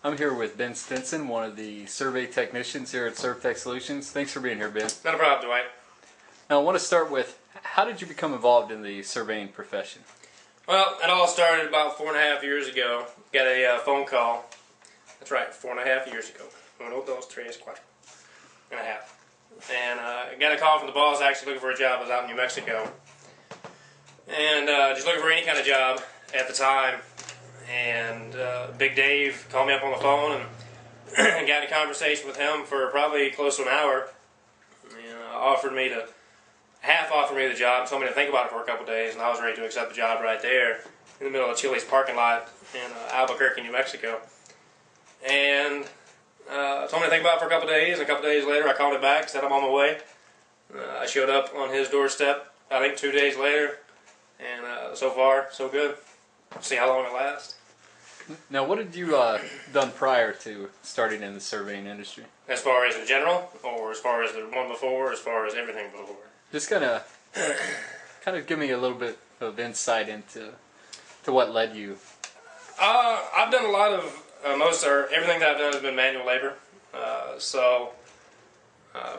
I'm here with Ben Stinson, one of the survey technicians here at SurvTech Solutions. Thanks for being here, Ben. Not a problem, Dwight. Now, I want to start with, how did you become involved in the surveying profession? Well, it all started about 4.5 years ago. Got a phone call. That's right, 4.5 years ago. 1, 2, 3, 4 and a half. And I got a call from the boss actually looking for a job. I was out in New Mexico. And just looking for any kind of job at the time. And Big Dave called me up on the phone and got in a conversation with him for probably close to an hour. And offered me the job, told me to think about it for a couple days, and I was ready to accept the job right there in the middle of Chili's parking lot in Albuquerque, New Mexico. And told me to think about it for a couple days, and a couple days later I called him back, said I'm on my way. I showed up on his doorstep, I think 2 days later, and so far, so good. See how long it lasts. Now, what had you done prior to starting in the surveying industry? As far as in general, or as far as the one before, or as far as everything before? Just kind of give me a little bit of insight into what led you. I've done a lot of everything that I've done has been manual labor.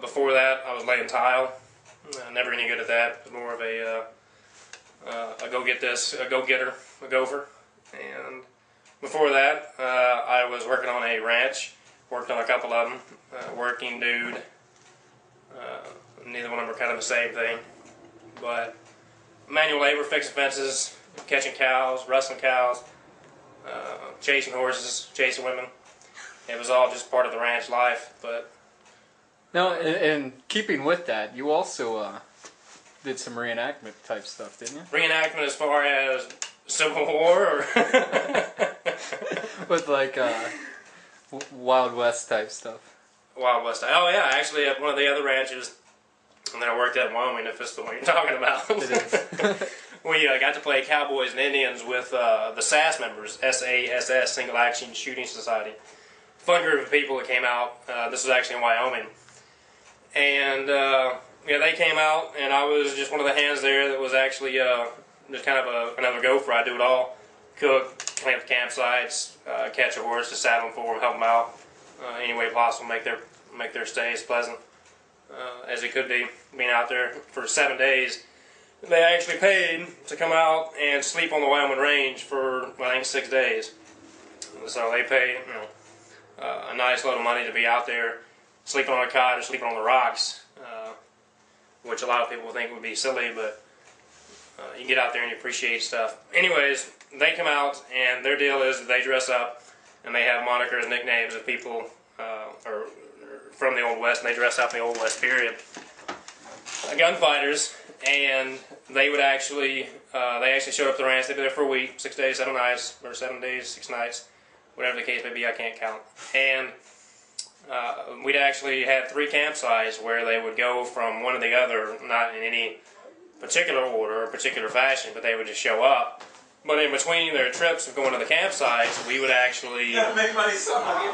Before that, I was laying tile. Never any good at that. It was more of a go-getter, a gopher. And before that, I was working on a ranch. Worked on a couple of them. Working dude. Neither one of them are kind of the same thing. But manual labor, fixing fences, catching cows, rustling cows, chasing horses, chasing women. It was all just part of the ranch life. But now, in keeping with that, you also did some reenactment type stuff, didn't you? Reenactment as far as Civil War, or with like Wild West type stuff. Wild West. Oh yeah, actually at one of the other ranches that I worked at in Wyoming, if it's the one you're talking about. It is. We got to play cowboys and Indians with the SAS members, SASS, Single Action Shooting Society. Fun group of people that came out. This was actually in Wyoming. And yeah, they came out, and I was just one of the hands there that was actually just kind of another gopher. I do it all. Cook, clean up the campsites, catch a horse, just saddle them for them, help them out any way possible, make their stay as pleasant as it could be. Being out there for 7 days, they actually paid to come out and sleep on the Wyoming Range for, I think, 6 days. So they pay, a nice load of money to be out there, sleeping on a cot or sleeping on the rocks, which a lot of people think would be silly, but you get out there and you appreciate stuff. Anyways, they come out, and their deal is that they dress up, and they have monikers, nicknames of people or from the Old West, and they dress up in the Old West period. Gunfighters, and they would actually showed up at the ranch. They'd be there for a week, 6 days, 7 nights, or 7 days, 6 nights, whatever the case may be. I can't count. And we'd actually have 3 campsites where they would go from one to the other, not in any particular order or particular fashion, but they would just show up. But in between their trips of going to the campsites, we would actually make money somehow.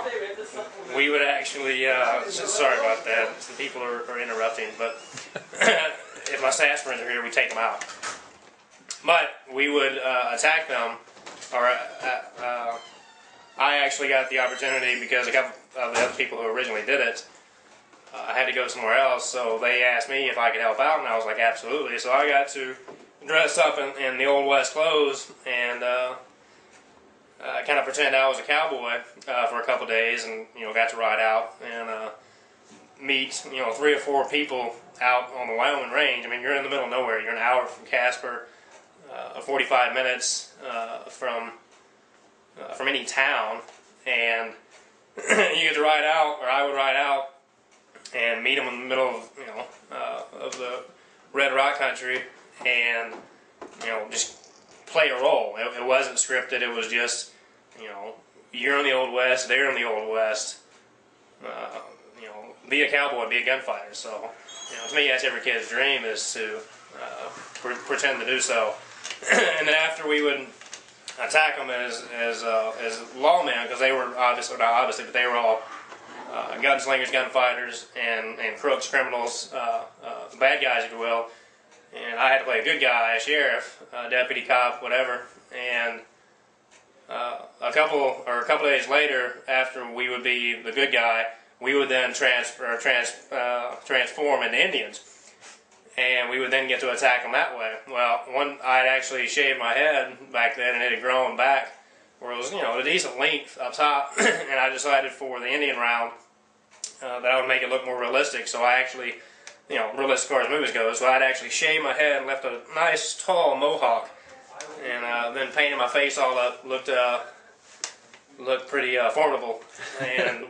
We would actually sorry about that. The people are interrupting, but if my SAS friends are here, we take them out. But we would attack them, or I actually got the opportunity because a couple of the other people who originally did it had to go somewhere else, so they asked me if I could help out, and I was like, absolutely. So I got to dress up in the Old West clothes and kind of pretend I was a cowboy for a couple days, and got to ride out and meet 3 or 4 people out on the Wyoming Range. I mean, you're in the middle of nowhere. You're an hour from Casper, 45 minutes from any town, and you get to ride out, or I would ride out and meet them in the middle of the Red Rock Country, and just play a role. It wasn't scripted. It was just you're in the Old West, they're in the Old West. Be a cowboy, be a gunfighter. So to me, that's every kid's dream, is to pretend to do so. And then after, we would attack them as lawmen, because they were obviously, not obviously, but they were all gunslingers, gunfighters, and crooks, criminals, bad guys, if you will. And I had to play a good guy, a sheriff, deputy cop, whatever. And a couple of days later, after we would be the good guy, we would then transform into Indians, and we would then get to attack them that way. Well, I'd actually shaved my head back then, and it had grown back where it was, a decent length up top, and I decided for the Indian round that I would make it look more realistic. So I actually, realistic as far as movies go, so I'd actually shaved my head and left a nice tall mohawk, and then painted my face all up. Looked pretty formidable. And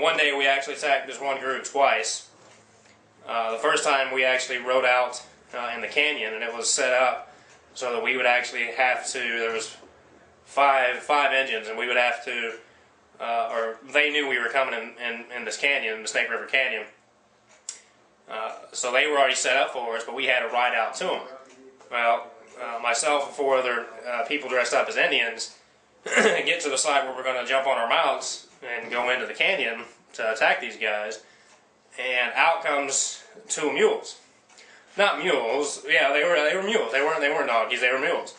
one day we actually attacked this one group twice. The first time we actually rode out in the canyon, and it was set up so that we would actually have to, there was five engines, and we would have to, or they knew we were coming in this canyon, the Snake River Canyon. So they were already set up for us, but we had to ride out to them. Well, myself and 4 other people dressed up as Indians get to the site where we're going to jump on our mounts and go into the canyon to attack these guys, and out comes 2 mules. Not mules, yeah, they were mules. They weren't doggies, they were mules.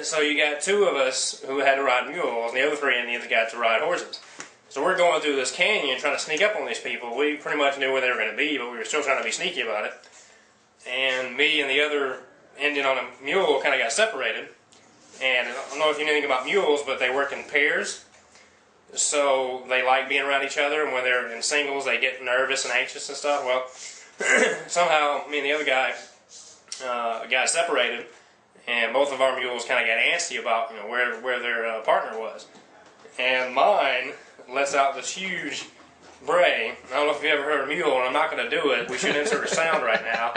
So you got 2 of us who had to ride mules, and the other 3 Indians got to ride horses. So we're going through this canyon trying to sneak up on these people. We pretty much knew where they were going to be, but we were still trying to be sneaky about it. And me and the other Indian on a mule kind of got separated. And I don't know if you know anything about mules, but they work in pairs. So they like being around each other, and when they're in singles, they get nervous and anxious and stuff. Well, somehow me and the other guy got separated, and both of our mules kind of got antsy about where their partner was. And mine lets out this huge bray. I don't know if you've ever heard a mule, and I'm not going to do it. We should insert a sound right now.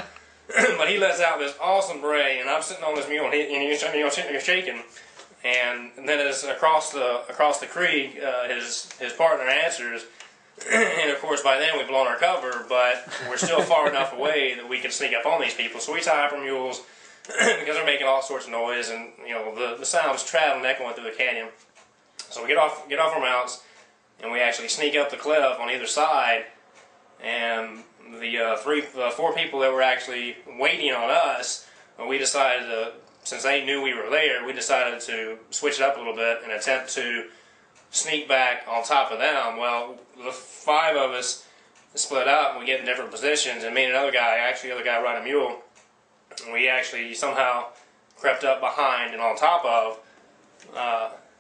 But he lets out this awesome bray, and I'm sitting on this mule, and he's shaking. And then as across the creek, his partner answers, and of course by then we've blown our cover, but we're still far enough away that we can sneak up on these people. So we tie up our mules because they're making all sorts of noise, and the sound is traveling, echoing through the canyon. So we get off our mounts, and we actually sneak up the cliff on either side, and the 4 people that were actually waiting on us, we decided to, since they knew we were there, we decided to switch it up a little bit and attempt to sneak back on top of them. Well, the 5 of us split up, and we get in different positions, and me and another guy, actually the other guy riding a mule, we actually somehow crept up behind and on top of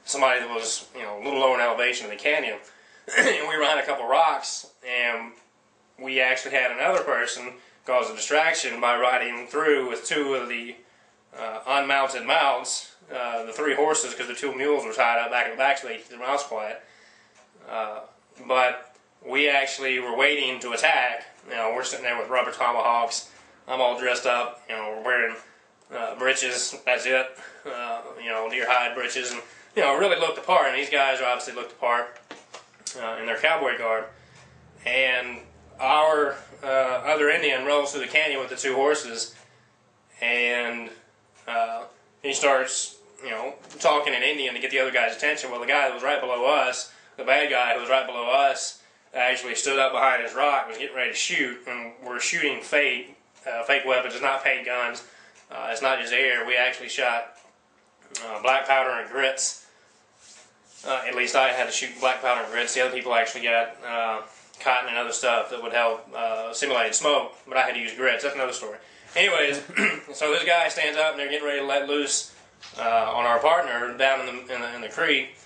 somebody that was a little lower in elevation in the canyon. And we were behind a couple rocks, and we actually had another person cause a distraction by riding through with 2 of the unmounted mounts, the 3 horses, because the 2 mules were tied up back in the back so they keep their mounts quiet. But we actually were waiting to attack. We're sitting there with rubber tomahawks. I'm all dressed up. We're wearing breeches. That's it. Deer hide breeches, and really looked the part. And these guys obviously looked the part in their cowboy garb. And our other Indian rolls through the canyon with the 2 horses, and he starts, talking in Indian to get the other guy's attention. Well, the guy that was right below us, the bad guy who was right below us, actually stood up behind his rock, was getting ready to shoot, and we're shooting fake weapons. It's not paint guns. It's not just air. We actually shot black powder and grits. At least I had to shoot black powder and grits. The other people actually got cotton and other stuff that would help simulate smoke, but I had to use grits. That's another story. Anyways, so this guy stands up, and they're getting ready to let loose on our partner down in the creek.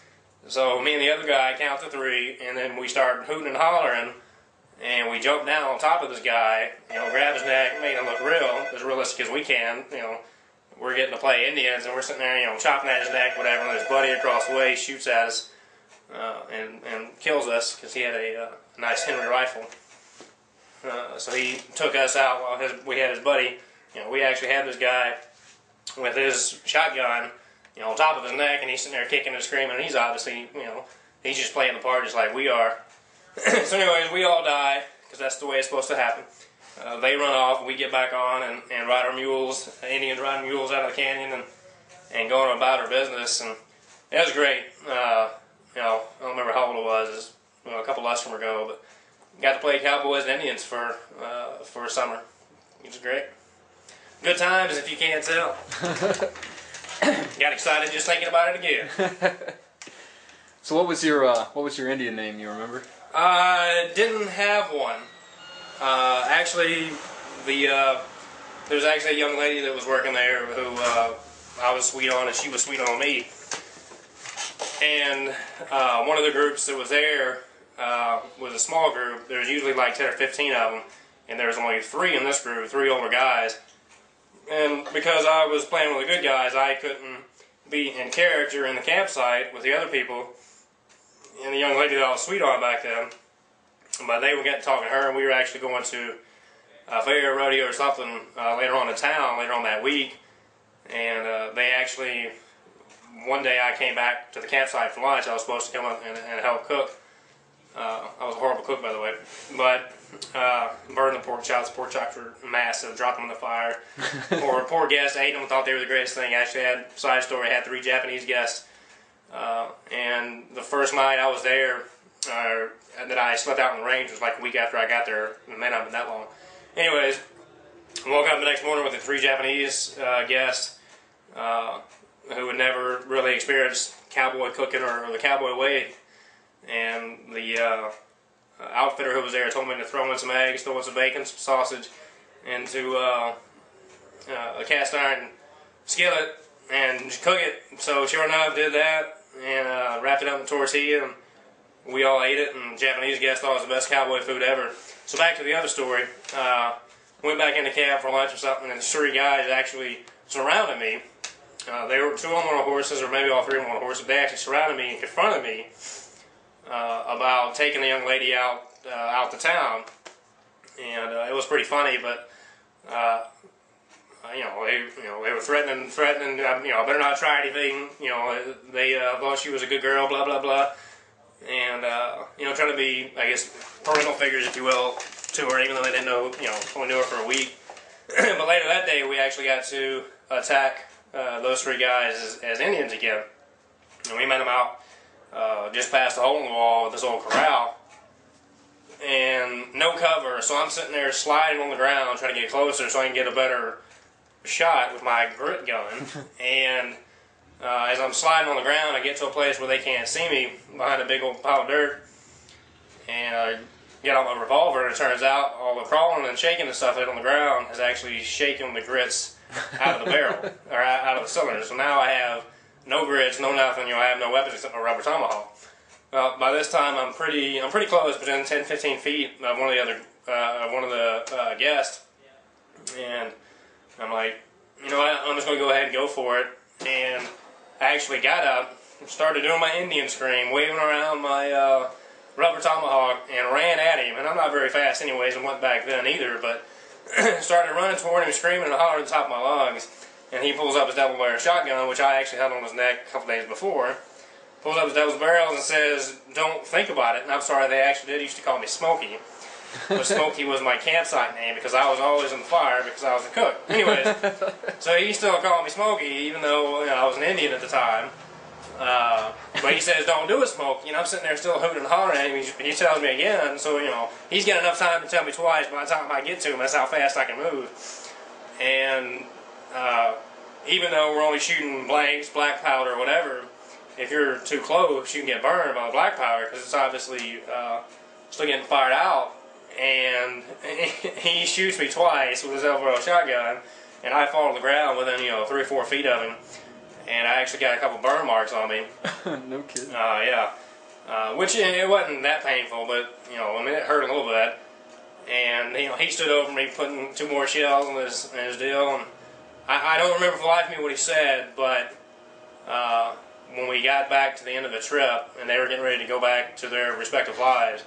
So me and the other guy count to 3, and then we start hooting and hollering, and we jump down on top of this guy, grab his neck, make him look as realistic as we can. We're getting to play Indians, and we're sitting there, chopping at his neck, whatever, and his buddy across the way shoots at us and kills us because he had a nice Henry rifle. So he took us out while we had his buddy. We actually had this guy with his shotgun, on top of his neck, and he's sitting there kicking and screaming, and he's obviously, he's just playing the part just like we are. So anyways, we all die, because that's the way it's supposed to happen. They run off, we get back on and ride our mules, Indians riding mules out of the canyon and going about our business, and it was great. I don't remember how old it was, it was a couple lustrum ago, but got to play cowboys and Indians for a summer. It was great. Good times, if you can't tell. Got excited just thinking about it again. So what was your Indian name? You remember? I didn't have one. Actually, there's actually a young lady that was working there who I was sweet on, and she was sweet on me. And one of the groups that was there was a small group. There was usually like 10 or 15 of them, and there was only 3 in this group, 3 older guys. And because I was playing with the good guys, I couldn't be in character in the campsite with the other people and the young lady that I was sweet on back then. But they were getting talking to her, and we were actually going to a fair rodeo or something later on in town, later on that week. And they actually, one day I came back to the campsite for lunch. I was supposed to come up and help cook. I was a horrible cook, by the way. But burned the pork chops. Pork chops were massive. Dropped them in the fire. Poor guests ate them. Thought they were the greatest thing. Actually, side story, had 3 Japanese guests. And the first night I was there, that I slept out in the range was like a week after I got there. It may not have been that long. Anyways, I woke up the next morning with the 3 Japanese guests who had never really experienced cowboy cooking or the cowboy way. And the outfitter who was there told me to throw in some eggs, throw in some bacon, some sausage, into a cast iron skillet and just cook it. So sure enough, did that and wrapped it up in tortilla, and we all ate it. And the Japanese guests thought it was the best cowboy food ever. So back to the other story. Went back in the cab for lunch or something, and 3 guys actually surrounded me. They were 2 of them on horses, or maybe all 3 of them on horses. They actually surrounded me and confronted me about taking the young lady out to town, and it was pretty funny. But they were threatening. I better not try anything. They thought she was a good girl. Blah blah blah, and trying to be, I guess, parental figures, if you will, to her, even though they didn't know. Only knew her for a week. But later that day, we actually got to attack those 3 guys as Indians again, and we met them out just past the hole in the wall of this old corral, and no cover. So I'm sitting there sliding on the ground, trying to get closer so I can get a better shot with my grit gun. And as I'm sliding on the ground, I get to a place where they can't see me behind a big old pile of dirt, and I get out my revolver, and it turns out all the crawling and shaking and stuff on the ground has actually shaken the grits out of the barrel, or out of the cylinder. So now I have no grits, no nothing. I have no weapons except a rubber tomahawk. Well, by this time I'm pretty close, within 10-15 feet of one of the guests, and I'm like, you know what? I'm just gonna go ahead and go for it. And I actually got up, started doing my Indian scream, waving around my rubber tomahawk, and ran at him. And I'm not very fast, anyways, and wasn't back then either. But started running toward him, screaming and hollering at the top of my lungs. And he pulls up his double barrel shotgun, which I actually had on his neck a couple days before. Pulls up his double barrels and says, "Don't think about it." And I'm sorry, they actually did used to call me Smokey. But Smokey was my campsite name because I was always in the fire because I was a cook. Anyways, so he still called me Smokey, even though I was an Indian at the time. But he says, "Don't do it, Smokey." I'm sitting there still hooting and hollering at him. He tells me again, so he's got enough time to tell me twice. By the time I get to him, that's how fast I can move. And even though we're only shooting blanks, black powder, or whatever, if you're too close, you can get burned by the black powder because it's obviously still getting fired out. And he shoots me twice with his double-barrel shotgun, and I fall to the ground within 3 or 4 feet of him, and I actually got a couple burn marks on me. No kidding. Yeah, which it wasn't that painful, but it hurt a little bit. And he stood over me, putting 2 more shells in his deal, and I don't remember for the life of me what he said, but when we got back to the end of the trip and they were getting ready to go back to their respective lives,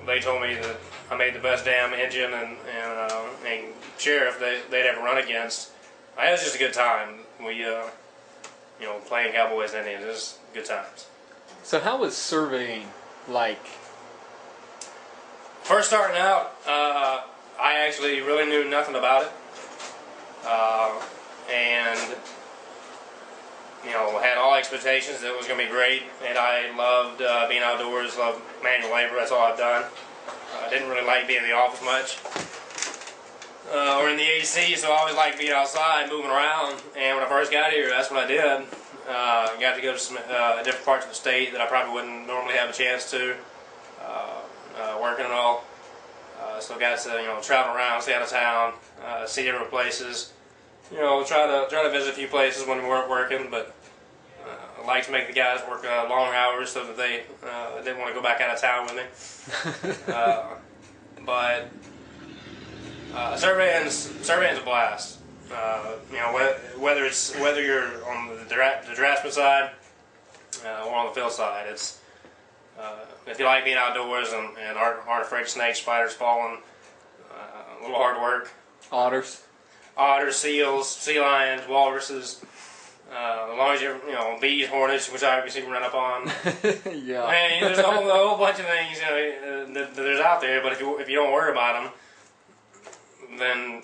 they told me that I made the best damn Indian and sheriff they'd ever run against. It was just a good time. We, playing cowboys and Indians, it was good times. So how was surveying like? First starting out, I actually really knew nothing about it. And had all expectations that it was going to be great, and I loved being outdoors, loved manual labor. That's all I've done. I didn't really like being in the office much. or in the AC, so I always like being outside, moving around. And when I first got here, that's what I did. Got to go to some different parts of the state that I probably wouldn't normally have a chance to, working and all. So got to travel around, stay out of town, see different places. Try to visit a few places when we weren't working, but I like to make the guys work long hours so that they didn't want to go back out of town with me. But surveying's a blast. Whether you're on the draftsman side or on the field side, it's if you like being outdoors and aren't afraid of snakes, spiders, falling, a little hard work. Otters, seals, sea lions, walruses. As long as you're, bees, hornets, which I obviously can run up on. Yeah. And there's a whole bunch of things that there's out there. But if you don't worry about them, then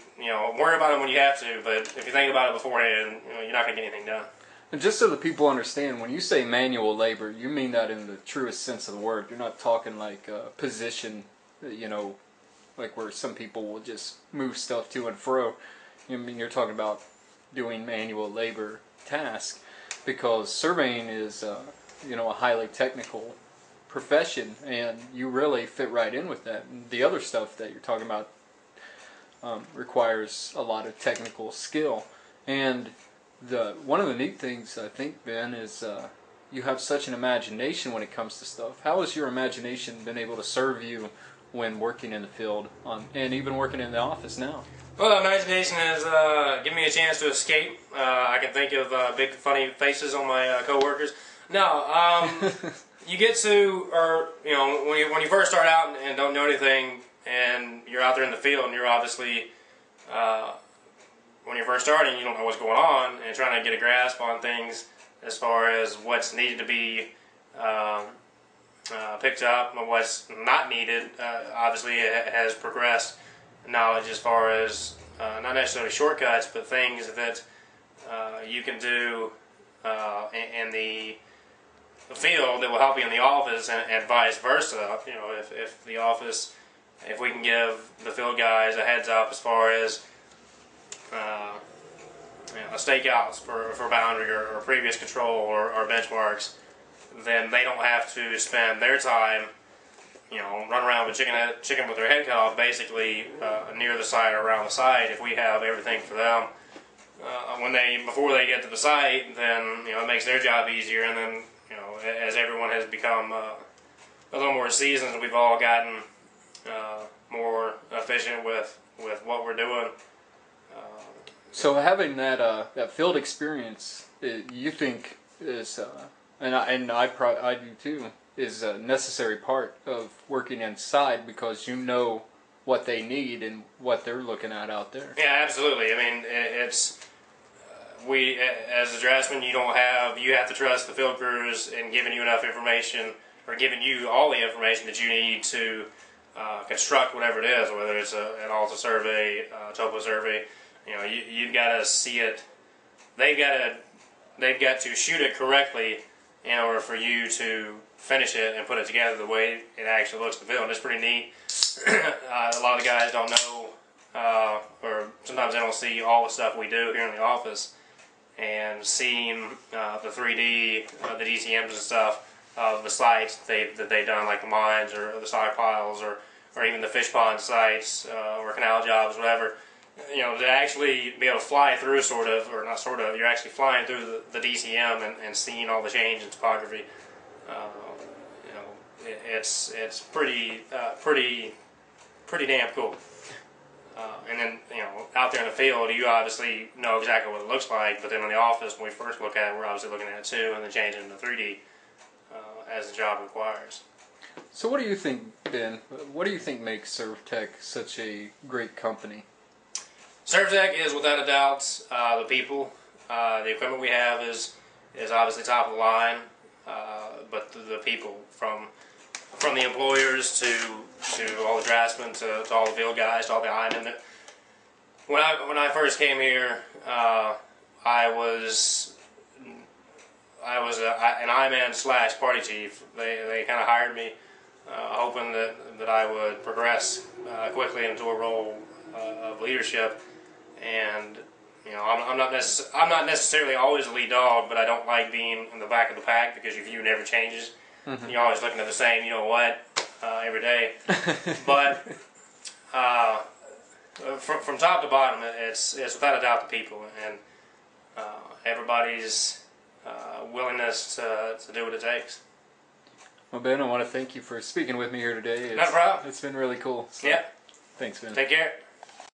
worry about them when you have to. But if you think about it beforehand, you're not gonna get anything done. And just so the people understand, when you say manual labor, you mean that in the truest sense of the word. You're not talking like a position, like where some people will just move stuff to and fro. You're talking about doing manual labor task, because surveying is a highly technical profession, and you really fit right in with that. And the other stuff that you're talking about requires a lot of technical skill. And one of the neat things, I think, Ben, is you have such an imagination when it comes to stuff. How has your imagination been able to serve you when working in the field and even working in the office now? Well, imagination has given me a chance to escape. I can think of big funny faces on my coworkers. No, you get to, or when you first start out and don't know anything, and you're out there in the field, and you're obviously when you're first starting, you don't know what's going on, and trying to get a grasp on things as far as what's needed to be picked up and what's not needed. Obviously, it has progressed knowledge as far as not necessarily shortcuts, but things that you can do in the field that will help you in the office, and vice versa. If we can give the field guys a heads up as far as stakeouts for boundary or previous control or benchmarks, then they don't have to spend their time run around with chicken with their head cut off, basically near the site or around the site. If we have everything for them before they get to the site, then it makes their job easier. And then as everyone has become a little more seasoned, we've all gotten more efficient with what we're doing. So having that field experience, you think is, and I do too, is a necessary part of working inside, because you know what they need and what they're looking at out there. Yeah, absolutely. I mean, it's we as a draftsman, you have to trust the field crews in giving you enough information, or giving you all the information that you need to construct whatever it is, whether it's an Alta survey, topo survey. You've got to see it. They've got to shoot it correctly in order for you to finish it and put it together the way it actually looks to the field. And it's pretty neat. A lot of the guys don't know, or sometimes they don't see all the stuff we do here in the office. And seeing the 3D, the DCMs and stuff of the sites that they've done, like the mines or the stockpiles, or even the fish pond sites or canal jobs, whatever. To actually be able to fly through, you're actually flying through the DCM and seeing all the change in topography. It's pretty damn cool. And then out there in the field, you obviously know exactly what it looks like. But then in the office, when we first look at it, we're obviously looking at it too, and then changing it to 3D as the job requires. So what do you think, Ben? What do you think makes SurvTech such a great company? SurvTech is, without a doubt, the people. The equipment we have is obviously top of the line, but the people, from the employers to all the draftsmen to all the field guys to all the linemen. When I first came here, I was an I-man / party chief. They kind of hired me, hoping that I would progress quickly into a role of leadership, and you know, I'm not necessarily always the lead dog, but I don't like being in the back of the pack because your view never changes. Mm-hmm. You're always looking at the same, you know what, every day. But from top to bottom, it's without a doubt the people and everybody's willingness to do what it takes. Well, Ben, I want to thank you for speaking with me here today. No problem. It's been really cool. So, yeah. Thanks, Ben. Take care.